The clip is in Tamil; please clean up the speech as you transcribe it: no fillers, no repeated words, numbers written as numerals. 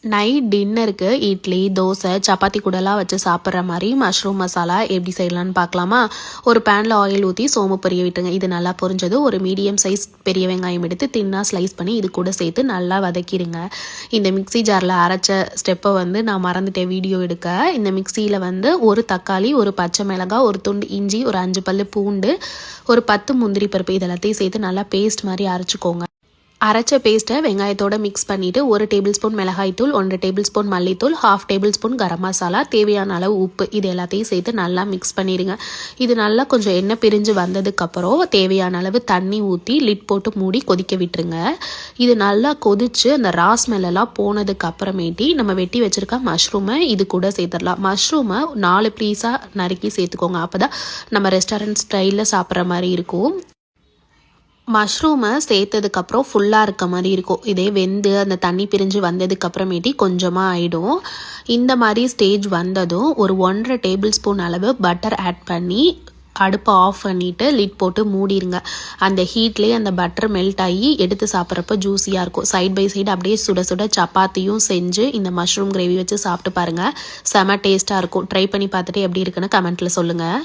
நைட் டின்னருக்கு இட்லி, தோசை, சப்பாத்தி கூடலாம் வச்சு சாப்பிட்ற மாதிரி மஷ்ரூம் மசாலா எப்படி செய்யலான்னு பார்க்கலாமா? ஒரு பேனில் ஆயில் ஊற்றி சோம்பு பொரிய விட்டுருங்க. இது நல்லா பொரிஞ்சது ஒரு மீடியம் சைஸ் பெரிய வெங்காயம் எடுத்து தின்னாக ஸ்லைஸ் பண்ணி இது கூட சேர்த்து நல்லா வதக்கிடுங்க. இந்த மிக்ஸி ஜாரில் அரைச்ச ஸ்டெப்பை நான் மறந்துட்டேன் வீடியோ எடுக்க. இந்த மிக்ஸியில் ஒரு தக்காளி, ஒரு பச்சை மிளகாய், ஒரு துண்டு இஞ்சி, ஒரு 5 பல்லு பூண்டு, ஒரு 10 முந்திரி பருப்பு இதெல்லாத்தையும் சேர்த்து நல்லா பேஸ்ட் மாதிரி அரைச்சிக்கோங்க. அரைச்ச பேஸ்ட்டை வெங்காயத்தோடு மிக்ஸ் பண்ணிவிட்டு 1 டேபிள் ஸ்பூன் மிளகாய்த்தூள், 1 டேபிள் ஸ்பூன் மல்லித்தூள், 1/2 டேபிள் ஸ்பூன் கரம் மசாலா, தேவையான அளவு உப்பு இது எல்லாத்தையும் சேர்த்து நல்லா மிக்ஸ் பண்ணிடுங்க. இது நல்லா கொஞ்சம் எண்ணெய் பிரிஞ்சு வந்ததுக்கப்புறம் தேவையான அளவு தண்ணி ஊற்றி லிட் போட்டு மூடி கொதிக்க விட்டுருங்க. இது நல்லா கொதித்து அந்த ரா ஸ்மெல்லாம் போனதுக்கு அப்புறமேட்டி நம்ம வெட்டி வச்சுருக்க மஷ்ரூமை இது கூட சேர்த்துடலாம். மஷ்ரூமை 4 பீஸாக நறுக்கி சேர்த்துக்கோங்க. அப்போ தான் நம்ம ரெஸ்டாரண்ட் ஸ்டைலில் சாப்பிட்ற மாதிரி இருக்கும். மஷ்ரூமை சேர்த்ததுக்கப்புறம் ஃபுல்லாக இருக்க மாதிரி இருக்கும். இதே வெந்து அந்த தண்ணி பிரிஞ்சு வந்ததுக்கப்புறமேட்டி கொஞ்சமாக ஆகிடும். இந்த மாதிரி ஸ்டேஜ் வந்ததும் ஒரு 1.5 டேபிள் ஸ்பூன் அளவு பட்டர் ஆட் பண்ணி அடுப்பை ஆஃப் பண்ணிவிட்டு லிட் போட்டு மூடிடுங்க. அந்த ஹீட்லேயே அந்த பட்டர் மெல்ட் ஆகி எடுத்து சாப்பிட்றப்ப ஜூஸியாக இருக்கும். சைட் பை சைடு அப்படியே சுட சுட சப்பாத்தியும் செஞ்சு இந்த மஷ்ரூம் கிரேவி வச்சு சாப்பிட்டு பாருங்கள். செம டேஸ்ட்டாக இருக்கும். ட்ரை பண்ணி பார்த்துட்டு எப்படி இருக்குன்னு கமெண்ட்டில் சொல்லுங்கள்.